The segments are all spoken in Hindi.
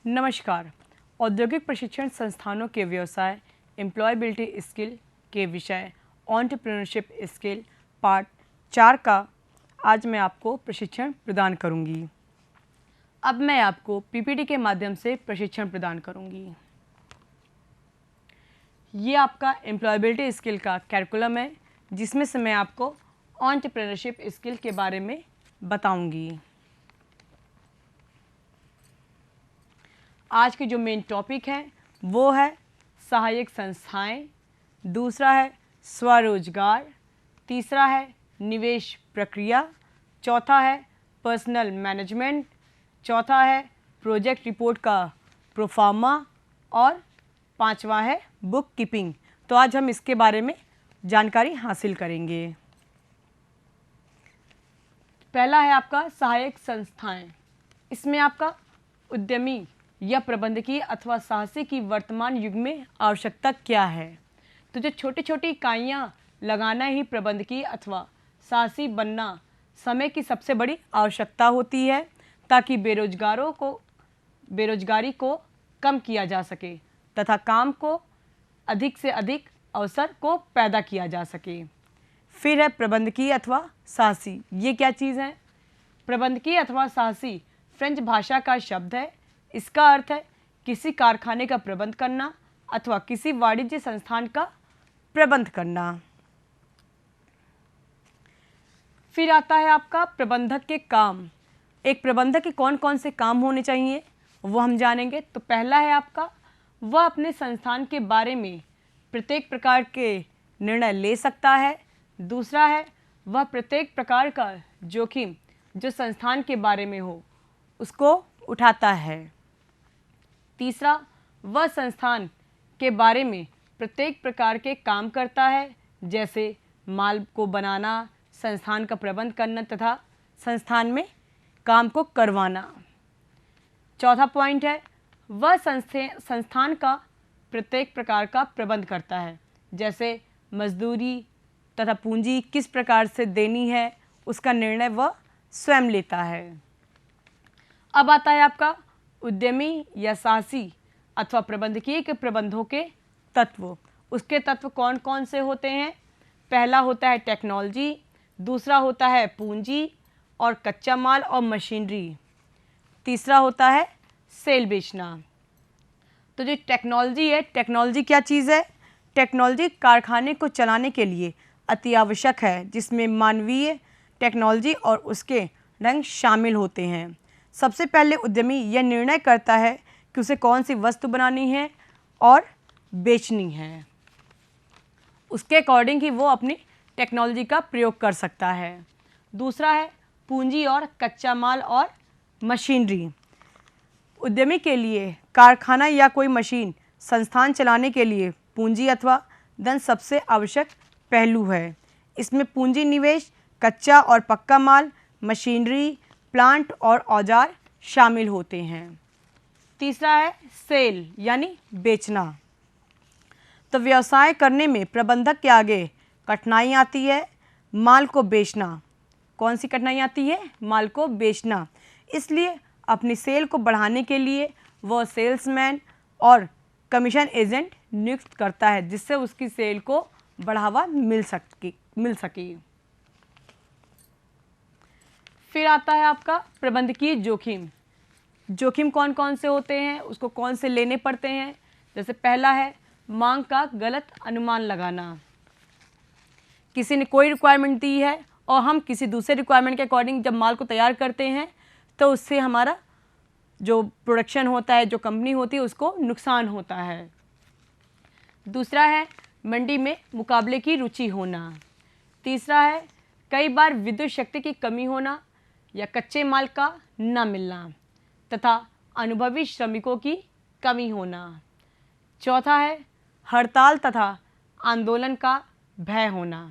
नमस्कार। औद्योगिक प्रशिक्षण संस्थानों के व्यवसाय एम्प्लॉयबिलिटी स्किल के विषय एंटरप्रेन्योरशिप स्किल पार्ट 4 का आज मैं आपको प्रशिक्षण प्रदान करूंगी। अब मैं आपको पीपीटी के माध्यम से प्रशिक्षण प्रदान करूंगी। ये आपका एम्प्लॉयबिलिटी स्किल का कैरिकुलम है, जिसमें से मैं आपको एंटरप्रेन्योरशिप स्किल के बारे में बताऊंगी। आज के जो मेन टॉपिक है वो है सहायक संस्थाएं, दूसरा है स्वरोजगार, तीसरा है निवेश प्रक्रिया, चौथा है पर्सनल मैनेजमेंट, चौथा है प्रोजेक्ट रिपोर्ट का प्रोफार्मा और पांचवा है बुक कीपिंग। तो आज हम इसके बारे में जानकारी हासिल करेंगे। पहला है आपका सहायक संस्थाएं। इसमें आपका उद्यमी या प्रबंधकीय अथवा साहसी की वर्तमान युग में आवश्यकता क्या है। तो जो छोटी छोटी इकाइयाँ लगाना ही प्रबंधकीय अथवा साहसी बनना समय की सबसे बड़ी आवश्यकता होती है, ताकि बेरोजगारी को कम किया जा सके तथा काम को अधिक से अधिक अवसर को पैदा किया जा सके। फिर है प्रबंधकीय अथवा साहसी। ये क्या चीज़ है? प्रबंधकीय अथवा साहसी फ्रेंच भाषा का शब्द है। इसका अर्थ है किसी कारखाने का प्रबंध करना अथवा किसी वाणिज्य संस्थान का प्रबंध करना। फिर आता है आपका प्रबंधक के काम। एक प्रबंधक के कौन कौन से काम होने चाहिए वो हम जानेंगे। तो पहला है आपका, वह अपने संस्थान के बारे में प्रत्येक प्रकार के निर्णय ले सकता है। दूसरा है, वह प्रत्येक प्रकार का जोखिम जो संस्थान के बारे में हो उसको उठाता है। तीसरा, वह संस्थान के बारे में प्रत्येक प्रकार के काम करता है, जैसे माल को बनाना, संस्थान का प्रबंध करना तथा संस्थान में काम को करवाना। चौथा पॉइंट है, वह संस्थान का प्रत्येक प्रकार का प्रबंध करता है, जैसे मजदूरी तथा पूंजी किस प्रकार से देनी है उसका निर्णय वह स्वयं लेता है। अब आता है आपका उद्यमी या साहसी अथवा प्रबंधकीय के प्रबंधों के तत्व। उसके तत्व कौन कौन से होते हैं? पहला होता है टेक्नोलॉजी, दूसरा होता है पूंजी और कच्चा माल और मशीनरी, तीसरा होता है सेल बेचना। तो जो टेक्नोलॉजी है, टेक्नोलॉजी क्या चीज़ है? टेक्नोलॉजी कारखाने को चलाने के लिए अति आवश्यक है, जिसमें मानवीय टेक्नोलॉजी और उसके रंग शामिल होते हैं। सबसे पहले उद्यमी यह निर्णय करता है कि उसे कौन सी वस्तु बनानी है और बेचनी है। उसके अकॉर्डिंग ही वो अपनी टेक्नोलॉजी का प्रयोग कर सकता है। दूसरा है पूंजी और कच्चा माल और मशीनरी। उद्यमी के लिए कारखाना या कोई मशीन संस्थान चलाने के लिए पूंजी अथवा धन सबसे आवश्यक पहलू है। इसमें पूंजी निवेश, कच्चा और पक्का माल, मशीनरी, प्लांट और औजार शामिल होते हैं। तीसरा है सेल यानी बेचना। तो व्यवसाय करने में प्रबंधक के आगे कठिनाई आती है माल को बेचना। कौन सी कठिनाई आती है? माल को बेचना। इसलिए अपनी सेल को बढ़ाने के लिए वह सेल्समैन और कमीशन एजेंट नियुक्त करता है, जिससे उसकी सेल को बढ़ावा मिल सके। फिर आता है आपका प्रबंधकीय जोखिम। जोखिम कौन कौन से होते हैं, उसको कौन से लेने पड़ते हैं? जैसे पहला है मांग का गलत अनुमान लगाना। किसी ने कोई रिक्वायरमेंट दी है और हम किसी दूसरे रिक्वायरमेंट के अकॉर्डिंग जब माल को तैयार करते हैं तो उससे हमारा जो प्रोडक्शन होता है, जो कंपनी होती है, उसको नुकसान होता है। दूसरा है मंडी में मुकाबले की रुचि होना। तीसरा है कई बार विद्युत शक्ति की कमी होना या कच्चे माल का न मिलना तथा अनुभवी श्रमिकों की कमी होना। चौथा है हड़ताल तथा आंदोलन का भय होना।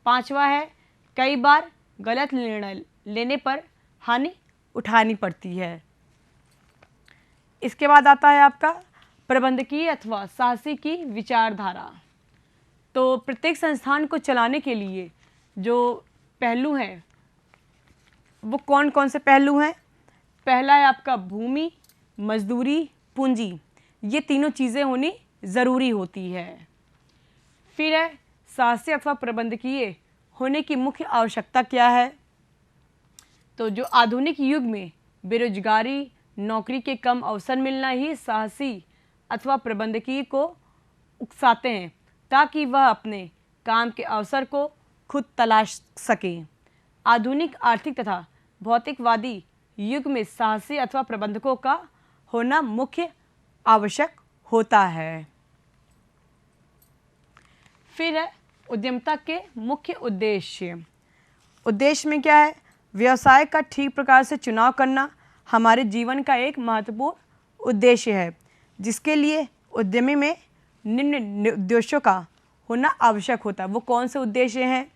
पांचवा है कई बार गलत निर्णय लेने पर हानि उठानी पड़ती है। इसके बाद आता है आपका प्रबंधकीय अथवा साहसी की विचारधारा। तो प्रत्येक संस्थान को चलाने के लिए जो पहलू हैं वो कौन कौन से पहलू हैं? पहला है आपका भूमि, मजदूरी, पूंजी, ये तीनों चीज़ें होनी ज़रूरी होती है। फिर है साहसी अथवा प्रबंधकीय होने की मुख्य आवश्यकता क्या है? तो जो आधुनिक युग में बेरोजगारी, नौकरी के कम अवसर मिलना ही साहसी अथवा प्रबंधकीय को उकसाते हैं ताकि वह अपने काम के अवसर को खुद तलाश सके। आधुनिक आर्थिक तथा भौतिकवादी युग में साहसी अथवा प्रबंधकों का होना मुख्य आवश्यक होता है। फिर है उद्यमिता के मुख्य उद्देश्य। उद्देश्य में क्या है? व्यवसाय का ठीक प्रकार से चुनाव करना हमारे जीवन का एक महत्वपूर्ण उद्देश्य है, जिसके लिए उद्यमी में निम्न उद्देश्यों का होना आवश्यक होता है। वो कौन से उद्देश्य हैं?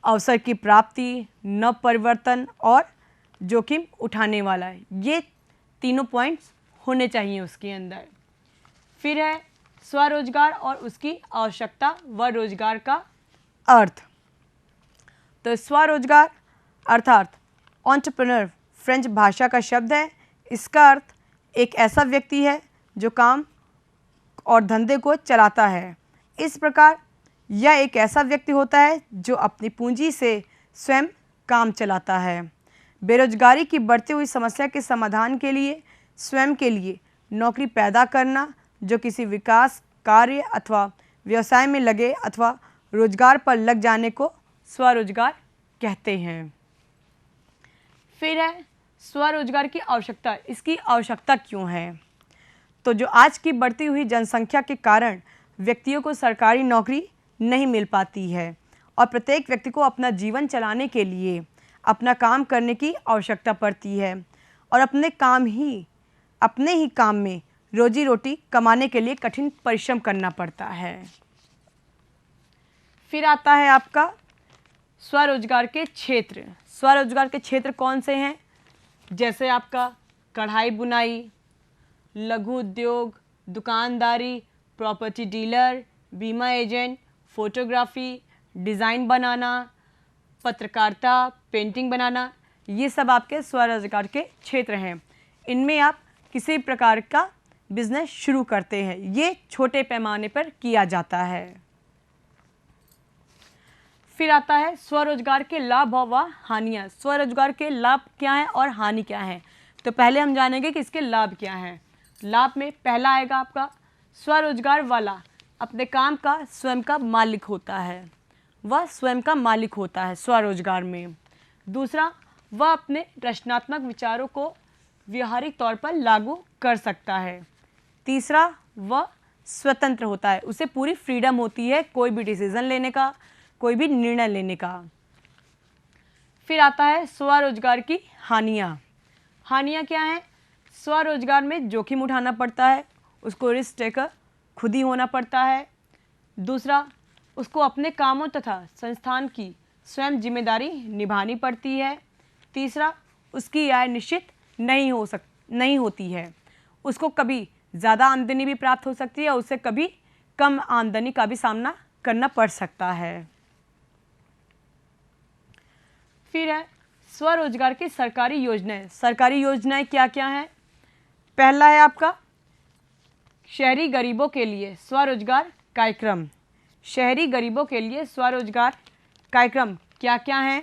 अवसर की प्राप्ति, नव परिवर्तन और जोखिम उठाने वाला है। ये तीनों पॉइंट्स होने चाहिए उसके अंदर। फिर है स्वरोजगार और उसकी आवश्यकता व रोजगार का अर्थ। तो स्वरोजगार अर्थात एंटरप्रेन्योर फ्रेंच भाषा का शब्द है। इसका अर्थ एक ऐसा व्यक्ति है जो काम और धंधे को चलाता है। इस प्रकार यह एक ऐसा व्यक्ति होता है जो अपनी पूंजी से स्वयं काम चलाता है। बेरोजगारी की बढ़ती हुई समस्या के समाधान के लिए स्वयं के लिए नौकरी पैदा करना, जो किसी विकास कार्य अथवा व्यवसाय में लगे अथवा रोजगार पर लग जाने को स्वरोजगार कहते हैं। फिर है स्वरोजगार की आवश्यकता। इसकी आवश्यकता क्यों है? तो जो आज की बढ़ती हुई जनसंख्या के कारण व्यक्तियों को सरकारी नौकरी नहीं मिल पाती है और प्रत्येक व्यक्ति को अपना जीवन चलाने के लिए अपना काम करने की आवश्यकता पड़ती है और अपने ही काम में रोजी रोटी कमाने के लिए कठिन परिश्रम करना पड़ता है। फिर आता है आपका स्वरोजगार के क्षेत्र। स्वरोजगार के क्षेत्र कौन से हैं? जैसे आपका कढ़ाई बुनाई, लघु उद्योग, दुकानदारी, प्रॉपर्टी डीलर, बीमा एजेंट, फोटोग्राफी, डिज़ाइन बनाना, पत्रकारिता, पेंटिंग बनाना, ये सब आपके स्वरोजगार के क्षेत्र हैं। इनमें आप किसी प्रकार का बिजनेस शुरू करते हैं। ये छोटे पैमाने पर किया जाता है। फिर आता है स्वरोजगार के लाभ व हानियाँ। स्वरोजगार के लाभ क्या हैं और हानि क्या है? तो पहले हम जानेंगे कि इसके लाभ क्या हैं। लाभ में पहला आएगा आपका स्वरोजगार वाला अपने काम का स्वयं का मालिक होता है। वह स्वयं का मालिक होता है स्वरोजगार में। दूसरा, वह अपने रचनात्मक विचारों को व्यवहारिक तौर पर लागू कर सकता है। तीसरा, वह स्वतंत्र होता है, उसे पूरी फ्रीडम होती है कोई भी डिसीजन लेने का, कोई भी निर्णय लेने का। फिर आता है स्वरोजगार की हानियाँ। हानियाँ क्या हैं? स्वरोजगार में जोखिम उठाना पड़ता है, उसको रिस्क टेकर खुद ही होना पड़ता है। दूसरा, उसको अपने कामों तथा संस्थान की स्वयं जिम्मेदारी निभानी पड़ती है। तीसरा, उसकी आय निश्चित नहीं होती है, उसको कभी ज़्यादा आमदनी भी प्राप्त हो सकती है और उसे कभी कम आमदनी का भी सामना करना पड़ सकता है। फिर है स्वरोजगार की सरकारी योजनाएं। सरकारी योजनाएं क्या क्या हैं? पहला है आपका शहरी गरीबों के लिए स्वरोजगार कार्यक्रम। शहरी गरीबों के लिए स्वरोजगार कार्यक्रम क्या क्या हैं?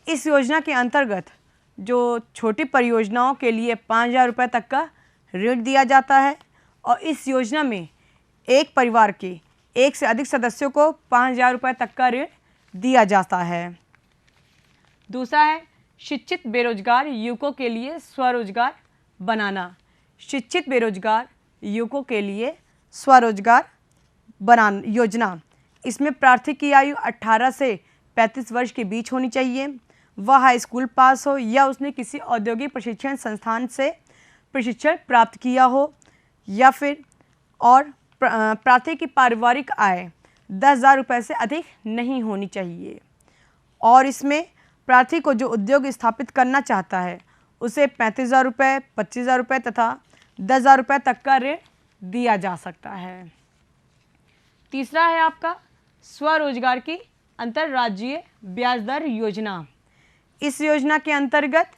इस योजना के अंतर्गत जो छोटी परियोजनाओं के लिए 5,000 रुपये तक का ऋण दिया जाता है और इस योजना में एक परिवार के एक से अधिक सदस्यों को 5,000 रुपये तक का ऋण दिया जाता है। दूसरा है शिक्षित बेरोजगार युवकों के लिए स्वरोजगार बनाना। शिक्षित बेरोजगार युवकों के लिए स्वरोजगार बनाना योजना। इसमें प्रार्थी की आयु 18 से 35 वर्ष के बीच होनी चाहिए। वह हाई स्कूल पास हो या उसने किसी औद्योगिक प्रशिक्षण संस्थान से प्रशिक्षण प्राप्त किया हो, या फिर और प्रार्थी की पारिवारिक आय 10,000 रुपये से अधिक नहीं होनी चाहिए। और इसमें प्रार्थी को जो उद्योग स्थापित करना चाहता है उसे 35,000 रुपये, 25,000 रुपये तथा 10,000 रुपये तक का ऋण दिया जा सकता है। तीसरा है आपका स्वरोजगार की अंतर्राज्यीय ब्याज दर योजना। इस योजना के अंतर्गत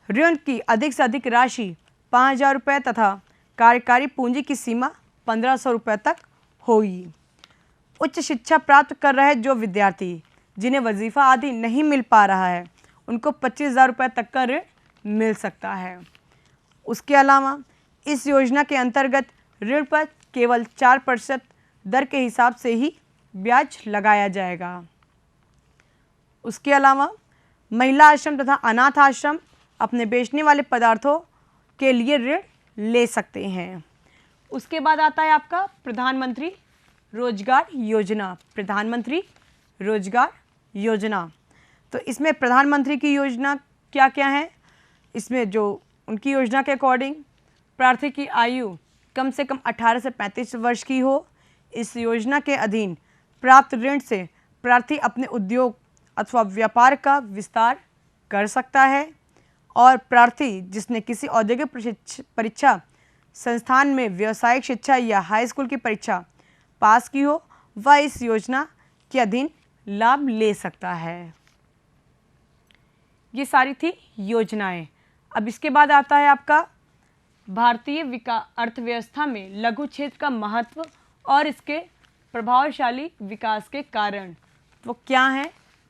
ऋण की अधिक से अधिक राशि 5,000 रुपये तथा कार्यकारी पूंजी की सीमा 1,500 रुपये तक होगी। उच्च शिक्षा प्राप्त कर रहे जो विद्यार्थी जिन्हें वजीफ़ा आदि नहीं मिल पा रहा है उनको 25,000 रुपये तक का ऋण मिल सकता है। उसके अलावा इस योजना के अंतर्गत ऋण पर केवल 4% दर के हिसाब से ही ब्याज लगाया जाएगा। उसके अलावा महिला आश्रम तथा अनाथ आश्रम अपने बेचने वाले पदार्थों के लिए ऋण ले सकते हैं। उसके बाद आता है आपका प्रधानमंत्री रोजगार योजना। प्रधानमंत्री रोजगार योजना, तो इसमें प्रधानमंत्री की योजना क्या क्या है? इसमें जो उनकी योजना के अकॉर्डिंग प्रार्थी की आयु कम से कम 18 से 35 वर्ष की हो। इस योजना के अधीन प्राप्त ऋण से प्रार्थी अपने उद्योग अथवा व्यापार का विस्तार कर सकता है और प्रार्थी जिसने किसी औद्योगिक परीक्षा संस्थान में व्यावसायिक शिक्षा या हाई स्कूल की परीक्षा पास की हो वह इस योजना के अधीन लाभ ले सकता है। ये सारी थी योजनाएं। अब इसके बाद आता है आपका भारतीय अर्थव्यवस्था में लघु क्षेत्र का महत्व और इसके प्रभावशाली विकास के कारण। वो क्या है?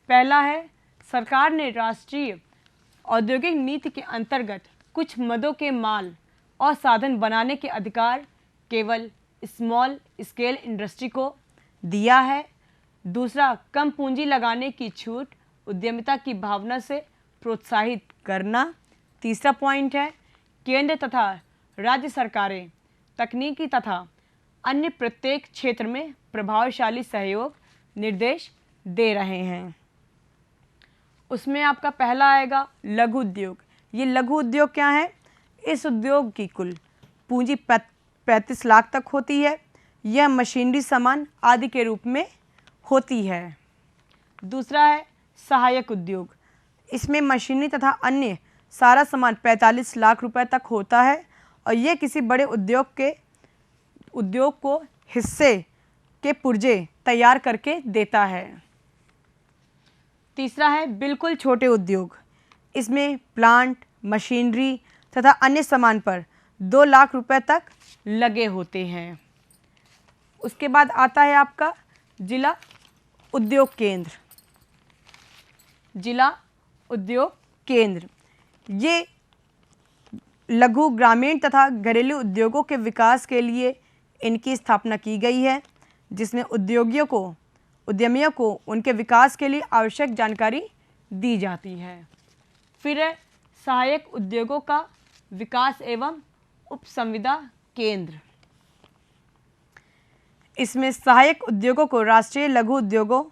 पहला है, सरकार ने राष्ट्रीय औद्योगिक नीति के अंतर्गत कुछ मदों के माल और साधन बनाने के अधिकार केवल स्मॉल स्केल इंडस्ट्री को दिया है। दूसरा, कम पूंजी लगाने की छूट उद्यमिता की भावना से प्रोत्साहित करना। तीसरा पॉइंट है, केंद्र तथा राज्य सरकारें तकनीकी तथा अन्य प्रत्येक क्षेत्र में प्रभावशाली सहयोग निर्देश दे रहे हैं। उसमें आपका पहला आएगा लघु उद्योग। ये लघु उद्योग क्या है? इस उद्योग की कुल पूंजी 35 लाख तक होती है। यह मशीनरी सामान आदि के रूप में होती है। दूसरा है सहायक उद्योग। इसमें मशीनरी तथा अन्य सारा सामान 45 लाख रुपए तक होता है और यह किसी बड़े उद्योग को हिस्से के पुर्जे तैयार करके देता है। तीसरा है बिल्कुल छोटे उद्योग। इसमें प्लांट, मशीनरी तथा अन्य सामान पर 2 लाख रुपए तक लगे होते हैं। उसके बाद आता है आपका जिला उद्योग केंद्र। जिला उद्योग केंद्र ये लघु, ग्रामीण तथा घरेलू उद्योगों के विकास के लिए इनकी स्थापना की गई है, जिसमें उद्यमियों को उनके विकास के लिए आवश्यक जानकारी दी जाती है। फिर है सहायक उद्योगों का विकास एवं उपसंविदा केंद्र। इसमें सहायक उद्योगों को राष्ट्रीय लघु उद्योगों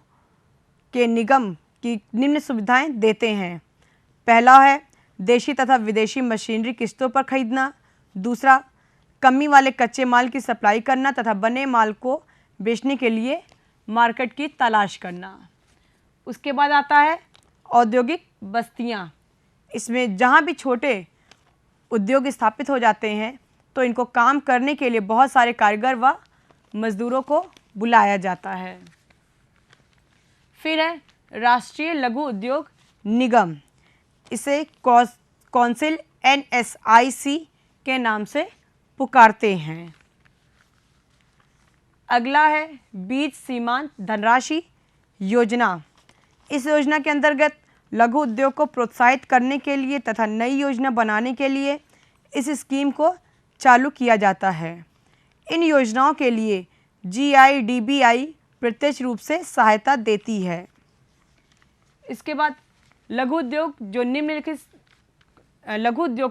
के निगम की निम्न सुविधाएं देते हैं। पहला है देशी तथा विदेशी मशीनरी किस्तों पर खरीदना। दूसरा, कमी वाले कच्चे माल की सप्लाई करना तथा बने माल को बेचने के लिए मार्केट की तलाश करना। उसके बाद आता है औद्योगिक बस्तियां। इसमें जहां भी छोटे उद्योग स्थापित हो जाते हैं तो इनको काम करने के लिए बहुत सारे कारीगर व मजदूरों को बुलाया जाता है। फिर है राष्ट्रीय लघु उद्योग निगम। इसे कौंसिल NSIC के नाम से पुकारते हैं। अगला है बीज सीमांत धनराशि योजना। इस योजना के अंतर्गत लघु उद्योग को प्रोत्साहित करने के लिए तथा नई योजना बनाने के लिए इस स्कीम को चालू किया जाता है। इन योजनाओं के लिए GIDBI प्रत्यक्ष रूप से सहायता देती है। इसके बाद लघु उद्योग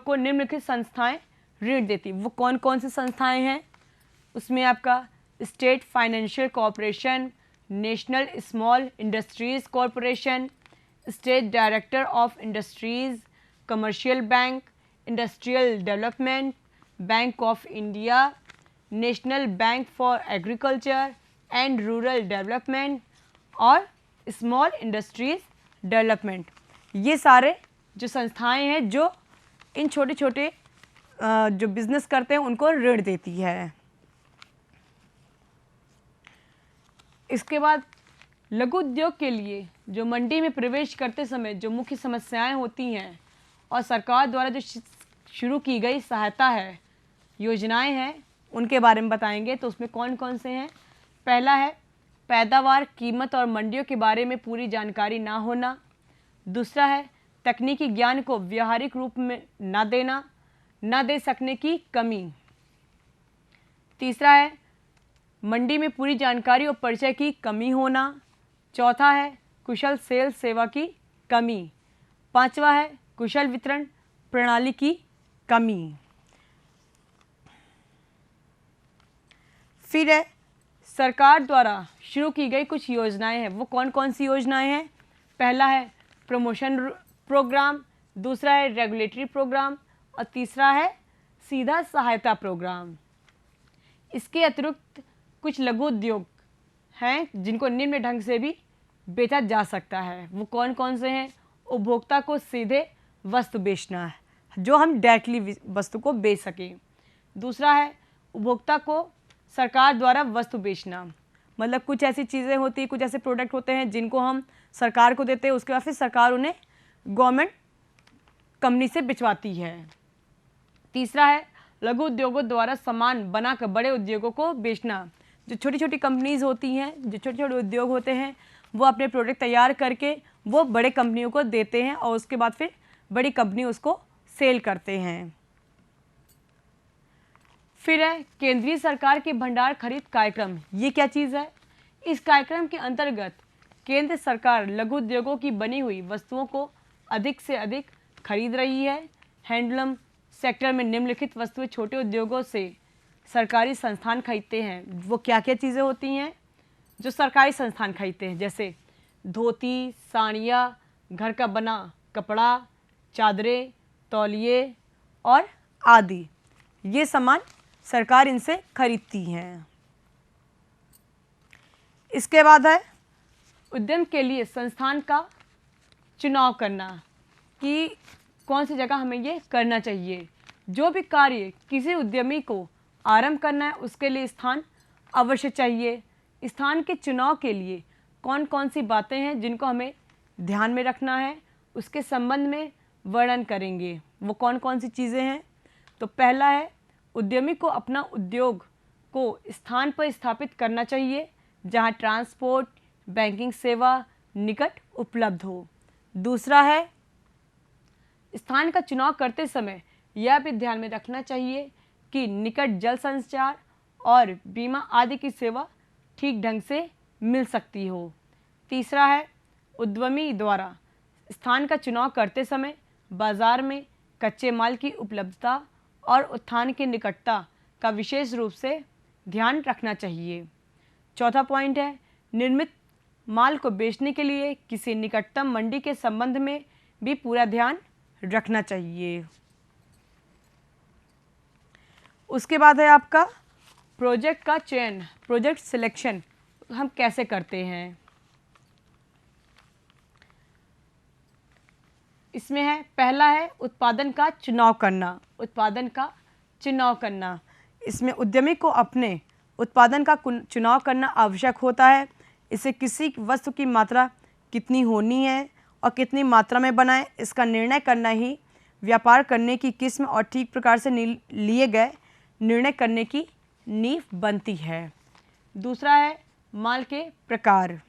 को निम्नलिखित संस्थाएं ऋण देती। वो कौन कौन सी संस्थाएं हैं? उसमें आपका state financial corporation, national small industries corporation, state director of industries, commercial bank, industrial development, bank of India, national bank for agriculture and rural development और स्मॉल इंडस्ट्रीज डेवलपमेंट। ये सारे जो संस्थाएं हैं जो इन छोटे छोटे जो बिजनेस करते हैं उनको ऋण देती है। इसके बाद लघु उद्योग के लिए जो मंडी में प्रवेश करते समय जो मुख्य समस्याएं होती हैं और सरकार द्वारा जो शुरू की गई सहायता है, योजनाएं हैं, उनके बारे में बताएंगे। तो उसमें कौन कौन से हैं? पहला है पैदावार, कीमत और मंडियों के बारे में पूरी जानकारी ना होना। दूसरा है तकनीकी ज्ञान को व्यावहारिक रूप में ना दे सकने की कमी। तीसरा है मंडी में पूरी जानकारी और परिचय की कमी होना। चौथा है कुशल सेल्स सेवा की कमी। पांचवा है कुशल वितरण प्रणाली की कमी। फिर है सरकार द्वारा शुरू की गई कुछ योजनाएं हैं, वो कौन कौन सी योजनाएं हैं? पहला है प्रमोशन प्रोग्राम, दूसरा है रेगुलेटरी प्रोग्राम और तीसरा है सीधा सहायता प्रोग्राम। इसके अतिरिक्त कुछ लघु उद्योग हैं जिनको निम्न ढंग से भी बेचा जा सकता है। वो कौन कौन से हैं? उपभोक्ता को सीधे वस्तु बेचना है, जो हम डायरेक्टली वस्तु को बेच सकें। दूसरा है उपभोक्ता को सरकार द्वारा वस्तु बेचना, मतलब कुछ ऐसी चीज़ें होती हैं, कुछ ऐसे प्रोडक्ट होते हैं जिनको हम सरकार को देते हैं, उसके बाद फिर सरकार उन्हें गवर्नमेंट कंपनी से बिचवाती है। तीसरा है लघु उद्योगों द्वारा सामान बनाकर बड़े उद्योगों को बेचना। जो छोटी छोटी कंपनीज होती हैं, जो छोटे छोटे उद्योग होते हैं, वो अपने प्रोडक्ट तैयार करके वो बड़े कंपनियों को देते हैं और उसके बाद फिर बड़ी कंपनी उसको सेल करते हैं। फिर है केंद्रीय सरकार के भंडार खरीद कार्यक्रम। ये क्या चीज़ है? इस कार्यक्रम के अंतर्गत केंद्र सरकार लघु उद्योगों की बनी हुई वस्तुओं को अधिक से अधिक खरीद रही है। हैंडलूम सेक्टर में निम्नलिखित वस्तुएं छोटे उद्योगों से सरकारी संस्थान खरीदते हैं। वो क्या क्या चीज़ें होती हैं जो सरकारी संस्थान खरीदते हैं? जैसे धोती, साड़ियाँ, घर का बना कपड़ा, चादरें, तौलिए और आदि। ये सामान सरकार इनसे खरीदती हैं। इसके बाद है उद्यम के लिए संस्थान का चुनाव करना कि कौन सी जगह हमें ये करना चाहिए। जो भी कार्य किसी उद्यमी को आरंभ करना है उसके लिए स्थान अवश्य चाहिए। स्थान के चुनाव के लिए कौन कौन सी बातें हैं जिनको हमें ध्यान में रखना है, उसके संबंध में वर्णन करेंगे। वो कौन कौन सी चीज़ें हैं? तो पहला है उद्यमी को अपना उद्योग को स्थान पर स्थापित करना चाहिए जहां ट्रांसपोर्ट, बैंकिंग सेवा निकट उपलब्ध हो। दूसरा है स्थान का चुनाव करते समय यह भी ध्यान में रखना चाहिए कि निकट जल संचार और बीमा आदि की सेवा ठीक ढंग से मिल सकती हो। तीसरा है उद्यमी द्वारा स्थान का चुनाव करते समय बाजार में कच्चे माल की उपलब्धता और उत्थान की निकटता का विशेष रूप से ध्यान रखना चाहिए। चौथा पॉइंट है निर्मित माल को बेचने के लिए किसी निकटतम मंडी के संबंध में भी पूरा ध्यान रखना चाहिए। उसके बाद है आपका प्रोजेक्ट का चयन, प्रोजेक्ट सिलेक्शन हम कैसे करते हैं। इसमें है पहला है उत्पादन का चुनाव करना। उत्पादन का चुनाव करना, इसमें उद्यमी को अपने उत्पादन का चुनाव करना आवश्यक होता है। इसे किसी वस्तु की मात्रा कितनी होनी है और कितनी मात्रा में बनाएं, इसका निर्णय करना ही व्यापार करने की किस्म और ठीक प्रकार से लिए गए निर्णय करने की नींव बनती है। दूसरा है माल के प्रकार।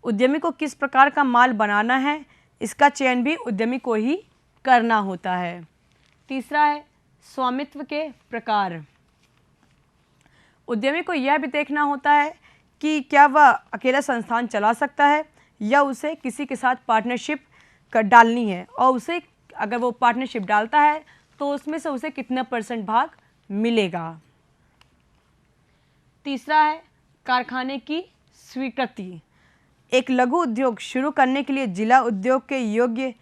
उद्यमी को किस प्रकार का माल बनाना है, इसका चयन भी उद्यमी को ही करना होता है। तीसरा है स्वामित्व के प्रकार। उद्यमी को यह भी देखना होता है कि क्या वह अकेला संस्थान चला सकता है या उसे किसी के साथ पार्टनरशिप कर डालनी है, और उसे अगर वो पार्टनरशिप डालता है तो उसमें से उसे कितना % भाग मिलेगा। तीसरा है कारखाने की स्वीकृति। एक लघु उद्योग शुरू करने के लिए जिला उद्योग के योग्य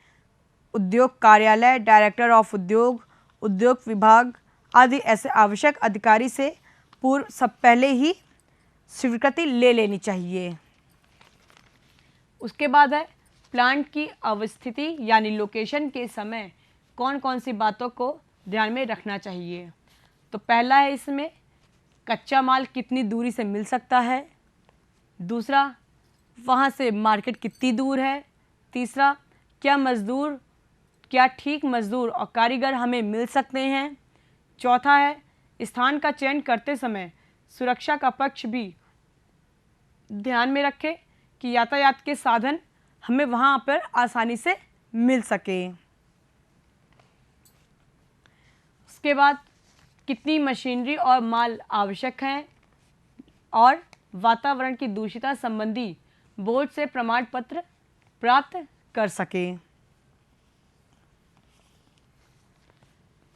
उद्योग कार्यालय, डायरेक्टर ऑफ उद्योग, उद्योग विभाग आदि ऐसे आवश्यक अधिकारी से पूर्व सब पहले ही स्वीकृति ले लेनी चाहिए। उसके बाद है प्लांट की अवस्थिति यानी लोकेशन के समय कौन कौन सी बातों को ध्यान में रखना चाहिए। तो पहला है इसमें कच्चा माल कितनी दूरी से मिल सकता है। दूसरा वहाँ से मार्केट कितनी दूर है। तीसरा क्या मज़दूर क्या ठीक मजदूर और कारीगर हमें मिल सकते हैं। चौथा है, स्थान का चयन करते समय सुरक्षा का पक्ष भी ध्यान में रखें कि यातायात के साधन हमें वहाँ पर आसानी से मिल सके। उसके बाद कितनी मशीनरी और माल आवश्यक हैं और वातावरण की दूषितता संबंधी बोर्ड से प्रमाण पत्र प्राप्त कर सके।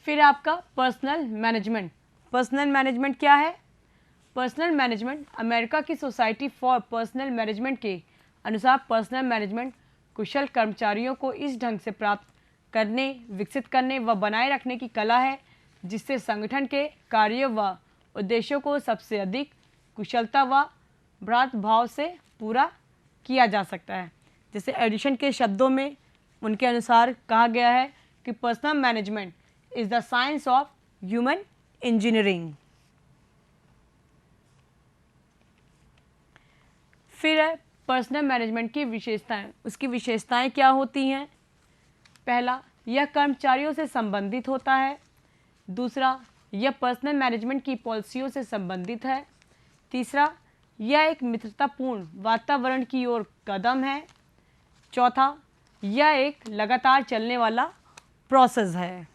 फिर आपका पर्सनल मैनेजमेंट। पर्सनल मैनेजमेंट क्या है? पर्सनल मैनेजमेंट अमेरिका की सोसाइटी फॉर पर्सनल मैनेजमेंट के अनुसार पर्सनल मैनेजमेंट कुशल कर्मचारियों को इस ढंग से प्राप्त करने, विकसित करने व बनाए रखने की कला है जिससे संगठन के कार्यों व उद्देश्यों को सबसे अधिक कुशलता व भ्रात भाव से पूरा किया जा सकता है। जैसे एडिशन के शब्दों में उनके अनुसार कहा गया है कि personal management is the science of human engineering. फिर है पर्सनल मैनेजमेंट की विशेषताएं। उसकी विशेषताएं क्या होती हैं? पहला, यह कर्मचारियों से संबंधित होता है। दूसरा, यह पर्सनल मैनेजमेंट की पॉलिसियों से संबंधित है। तीसरा, यह एक मित्रतापूर्ण वातावरण की ओर कदम है। चौथा, यह एक लगातार चलने वाला प्रोसेस है।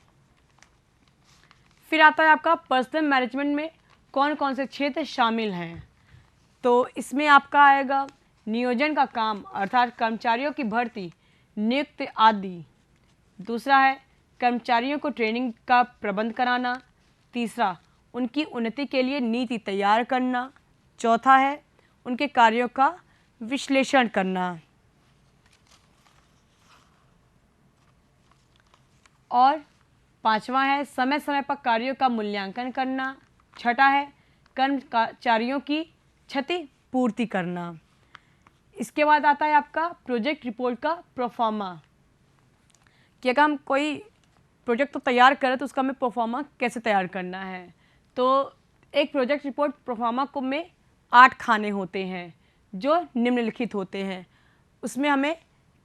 फिर आता है आपका पर्सनल मैनेजमेंट में कौन कौन से क्षेत्र शामिल हैं। तो इसमें आपका आएगा नियोजन का काम अर्थात कर्मचारियों की भर्ती, नियुक्ति आदि। दूसरा है कर्मचारियों को ट्रेनिंग का प्रबंध कराना। तीसरा, उनकी उन्नति के लिए नीति तैयार करना। चौथा है उनके कार्यों का विश्लेषण करना। और पांचवा है समय समय पर कार्यों का मूल्यांकन करना। छठा है कर्मचारियों की क्षति पूर्ति करना। इसके बाद आता है आपका प्रोजेक्ट रिपोर्ट का प्रोफार्मा कि अगर हम कोई प्रोजेक्ट तो तैयार करें तो उसका हमें प्रोफार्मा कैसे तैयार करना है। तो एक प्रोजेक्ट रिपोर्ट प्रोफार्मा को में 8 खाने होते हैं जो निम्नलिखित होते हैं। उसमें हमें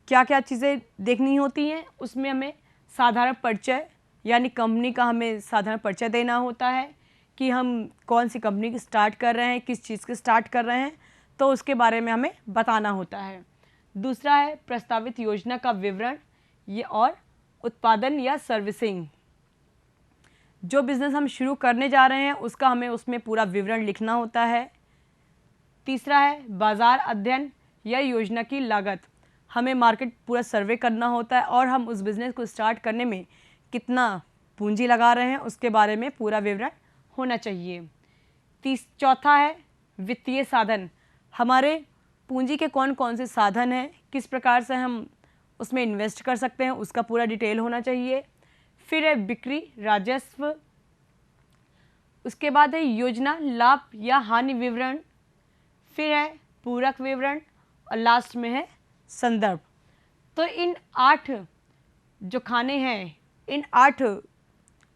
क्या क्या चीज़ें देखनी होती हैं। उसमें हमें साधारण परिचय यानी कंपनी का हमें साधारण परिचय देना होता है कि हम कौन सी कंपनी की स्टार्ट कर रहे हैं, किस चीज़ की स्टार्ट कर रहे हैं, तो उसके बारे में हमें बताना होता है। दूसरा है प्रस्तावित योजना का विवरण ये और उत्पादन या सर्विसिंग। जो बिज़नेस हम शुरू करने जा रहे हैं उसका हमें उसमें पूरा विवरण लिखना होता है। तीसरा है बाज़ार अध्ययन या योजना की लागत। हमें मार्केट पूरा सर्वे करना होता है और हम उस बिज़नेस को स्टार्ट करने में कितना पूंजी लगा रहे हैं उसके बारे में पूरा विवरण होना चाहिए। चौथा है वित्तीय साधन। हमारे पूंजी के कौन कौन से साधन हैं, किस प्रकार से हम उसमें इन्वेस्ट कर सकते हैं, उसका पूरा डिटेल होना चाहिए। फिर है बिक्री राजस्व। उसके बाद है योजना लाभ या हानि विवरण। फिर है पूरक विवरण और लास्ट में है संदर्भ। तो इन 8 जो खाने हैं, इन 8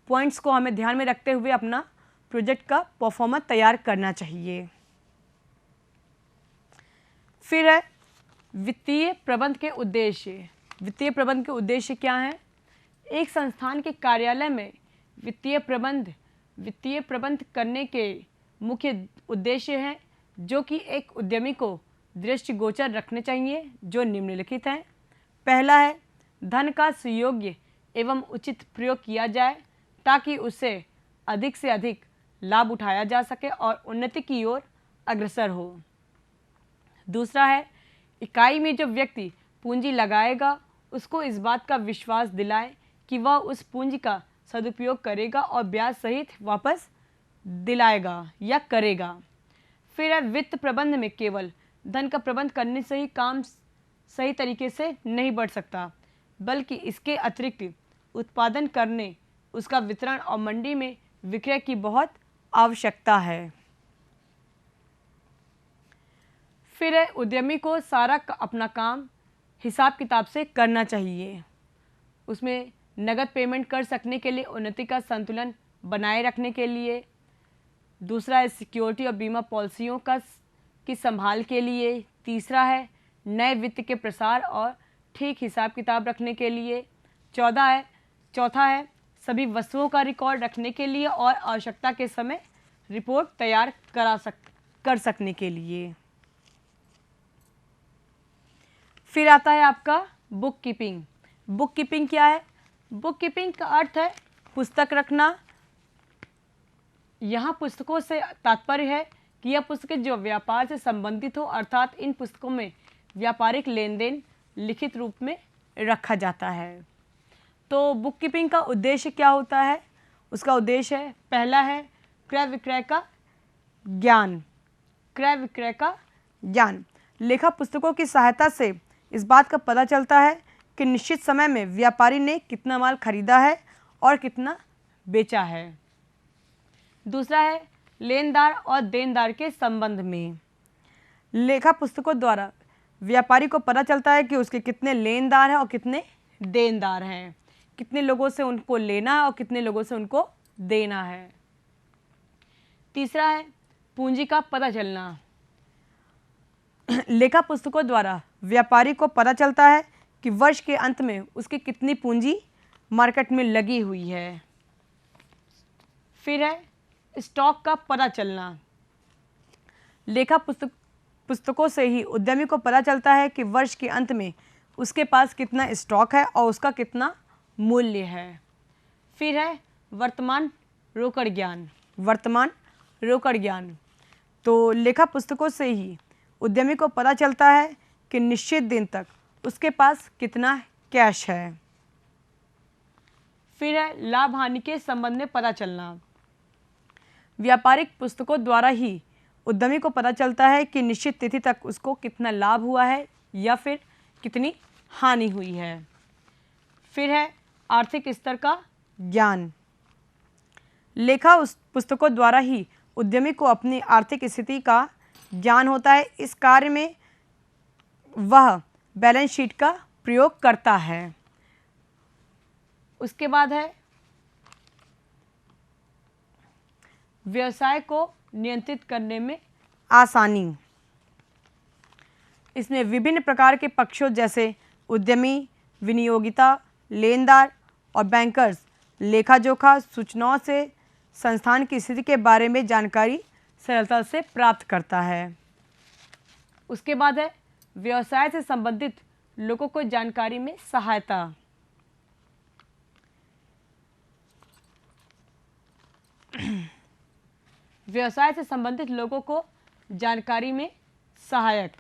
पॉइंट्स को हमें ध्यान में रखते हुए अपना प्रोजेक्ट का परफॉर्मेंस तैयार करना चाहिए। फिर है वित्तीय प्रबंध के उद्देश्य। वित्तीय प्रबंध के उद्देश्य क्या हैं? एक संस्थान के कार्यालय में वित्तीय प्रबंध करने के मुख्य उद्देश्य हैं जो कि एक उद्यमी को दृष्टिगोचर रखने चाहिए, जो निम्नलिखित हैं। पहला है धन का सुयोग्य एवं उचित प्रयोग किया जाए ताकि उससे अधिक से अधिक लाभ उठाया जा सके और उन्नति की ओर अग्रसर हो। दूसरा है इकाई में जो व्यक्ति पूंजी लगाएगा उसको इस बात का विश्वास दिलाए कि वह उस पूंजी का सदुपयोग करेगा और ब्याज सहित वापस दिलाएगा या करेगा। फिर है वित्त प्रबंध में केवल धन का प्रबंध करने से ही काम सही तरीके से नहीं बढ़ सकता, बल्कि इसके अतिरिक्त उत्पादन करने, उसका वितरण और मंडी में विक्रय की बहुत आवश्यकता है। फिर है उद्यमी को सारा अपना काम हिसाब किताब से करना चाहिए। उसमें नगद पेमेंट कर सकने के लिए, उन्नति का संतुलन बनाए रखने के लिए। दूसरा है सिक्योरिटी और बीमा पॉलिसियों की संभाल के लिए। तीसरा है नए वित्त के प्रसार और ठीक हिसाब किताब रखने के लिए। चौथा है सभी वस्तुओं का रिकॉर्ड रखने के लिए और आवश्यकता के समय रिपोर्ट तैयार कर सकने के लिए। फिर आता है आपका बुक कीपिंग। बुक कीपिंग क्या है? बुक कीपिंग का अर्थ है पुस्तक रखना। यहाँ पुस्तकों से तात्पर्य है कि यह पुस्तकें जो व्यापार से संबंधित हो, अर्थात इन पुस्तकों में व्यापारिक लेन देन लिखित रूप में रखा जाता है। तो बुक कीपिंग का उद्देश्य क्या होता है? उसका उद्देश्य है, पहला है क्रय विक्रय का ज्ञान। क्रय विक्रय का ज्ञान लेखा पुस्तकों की सहायता से इस बात का पता चलता है कि निश्चित समय में व्यापारी ने कितना माल खरीदा है और कितना बेचा है। दूसरा है लेनदार और देनदार के संबंध में। लेखा पुस्तकों द्वारा व्यापारी को पता चलता है कि उसके कितने लेनदार हैं और कितने देनदार हैं, कितने लोगों से उनको लेना है और कितने लोगों से उनको देना है। तीसरा है पूंजी का पता चलना। लेखा पुस्तकों द्वारा व्यापारी को पता चलता है कि वर्ष के अंत में उसकी कितनी पूंजी मार्केट में लगी हुई है। फिर है स्टॉक का पता चलना। लेखा पुस्तकों से ही उद्यमी को पता चलता है कि वर्ष के अंत में उसके पास कितना स्टॉक है और उसका कितना मूल्य है। फिर है वर्तमान रोकड़ ज्ञान। वर्तमान रोकड़ ज्ञान तो लेखा पुस्तकों से ही उद्यमी को पता चलता है कि निश्चित दिन तक उसके पास कितना कैश है। फिर है लाभ हानि के संबंध में पता चलना। व्यापारिक पुस्तकों द्वारा ही उद्यमी को पता चलता है कि निश्चित तिथि तक उसको कितना लाभ हुआ है या फिर कितनी हानि हुई है। फिर है आर्थिक स्तर का ज्ञान। लेखा पुस्तकों द्वारा ही उद्यमी को अपनी आर्थिक स्थिति का ज्ञान होता है। इस कार्य में वह बैलेंस शीट का प्रयोग करता है। उसके बाद है व्यवसाय को नियंत्रित करने में आसानी। इसमें विभिन्न प्रकार के पक्षों जैसे उद्यमी, विनियोगिता, लेनदार और बैंकर्स लेखा जोखा सूचनाओं से संस्थान की स्थिति के बारे में जानकारी सरलता से प्राप्त करता है। उसके बाद है व्यवसाय से संबंधित लोगों को जानकारी में सहायता। व्यवसाय से संबंधित लोगों को जानकारी में सहायक।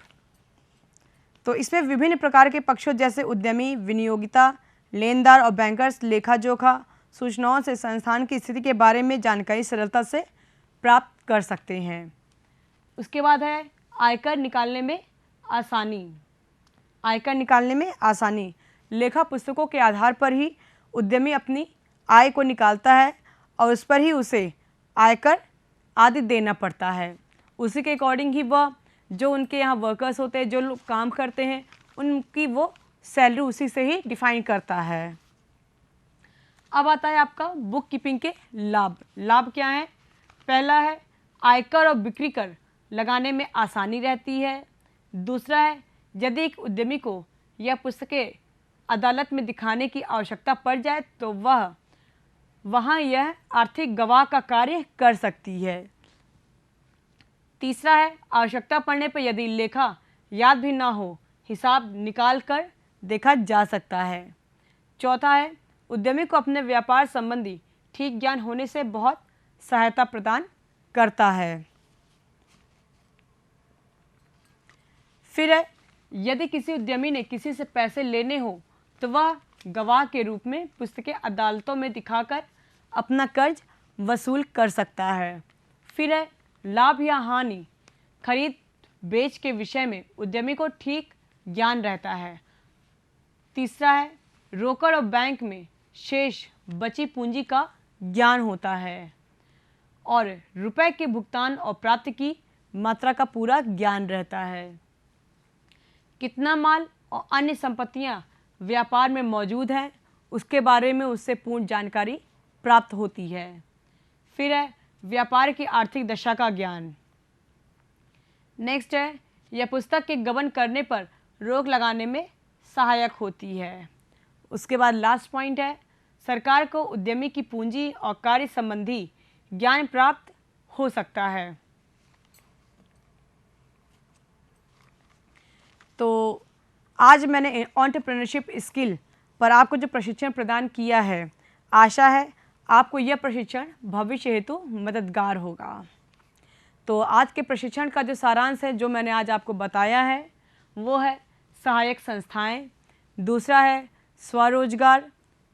तो इसमें विभिन्न प्रकार के पक्षों जैसे उद्यमी, विनियोगिता, लेनदार और बैंकर्स लेखा जोखा सूचनाओं से संस्थान की स्थिति के बारे में जानकारी सरलता से प्राप्त कर सकते हैं। उसके बाद है आयकर निकालने में आसानी। आयकर निकालने में आसानी लेखा पुस्तकों के आधार पर ही उद्यमी अपनी आय को निकालता है और उस पर ही उसे आयकर आदि देना पड़ता है। उसी के अकॉर्डिंग ही वह जो उनके यहाँ वर्कर्स होते हैं, जो लोग काम करते हैं, उनकी वो सैलरी उसी से ही डिफाइन करता है। अब आता है आपका बुक कीपिंग के लाभ। लाभ क्या है? पहला है आयकर और बिक्री कर लगाने में आसानी रहती है। दूसरा है यदि एक उद्यमी को यह पुस्तकें अदालत में दिखाने की आवश्यकता पड़ जाए तो वह वहाँ यह आर्थिक गवाह का कार्य कर सकती है। तीसरा है आवश्यकता पड़ने पर यदि लेखा याद भी ना हो, हिसाब निकाल कर देखा जा सकता है। चौथा है उद्यमी को अपने व्यापार संबंधी ठीक ज्ञान होने से बहुत सहायता प्रदान करता है। फिर है यदि किसी उद्यमी ने किसी से पैसे लेने हो तो वह गवाह के रूप में पुस्तकें अदालतों में दिखाकर अपना कर्ज वसूल कर सकता है। फिर है लाभ या हानि खरीद बेच के विषय में उद्यमी को ठीक ज्ञान रहता है। तीसरा है रोकड़ और बैंक में शेष बची पूंजी का ज्ञान होता है और रुपए के भुगतान और प्राप्ति की मात्रा का पूरा ज्ञान रहता है। कितना माल और अन्य संपत्तियां व्यापार में मौजूद हैं उसके बारे में उससे पूर्ण जानकारी प्राप्त होती है। फिर है व्यापार की आर्थिक दशा का ज्ञान। नेक्स्ट है यह पुस्तक के गबन करने पर रोक लगाने में सहायक होती है। उसके बाद लास्ट पॉइंट है, सरकार को उद्यमी की पूंजी और कार्य संबंधी ज्ञान प्राप्त हो सकता है। तो आज मैंने एंटरप्रेन्योरशिप स्किल पर आपको जो प्रशिक्षण प्रदान किया है, आशा है आपको यह प्रशिक्षण भविष्य हेतु मददगार होगा। तो आज के प्रशिक्षण का जो सारांश है, जो मैंने आज आपको बताया है, वो है सहायक संस्थाएं, दूसरा है स्वरोजगार,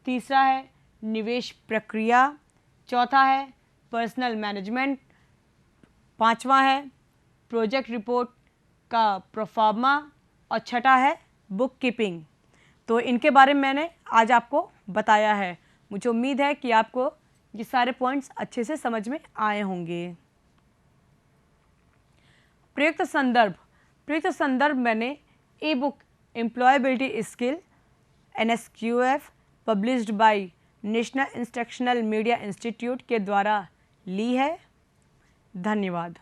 तीसरा है निवेश प्रक्रिया, चौथा है पर्सनल मैनेजमेंट, पांचवा है प्रोजेक्ट रिपोर्ट का प्रोफार्मा और छठा है बुक कीपिंग। तो इनके बारे में मैंने आज आपको बताया है। मुझे उम्मीद है कि आपको ये सारे पॉइंट्स अच्छे से समझ में आए होंगे। प्रयुक्त संदर्भ मैंने ई book employability skill NSQF published by national instructional media institute के द्वारा ली है। धन्यवाद।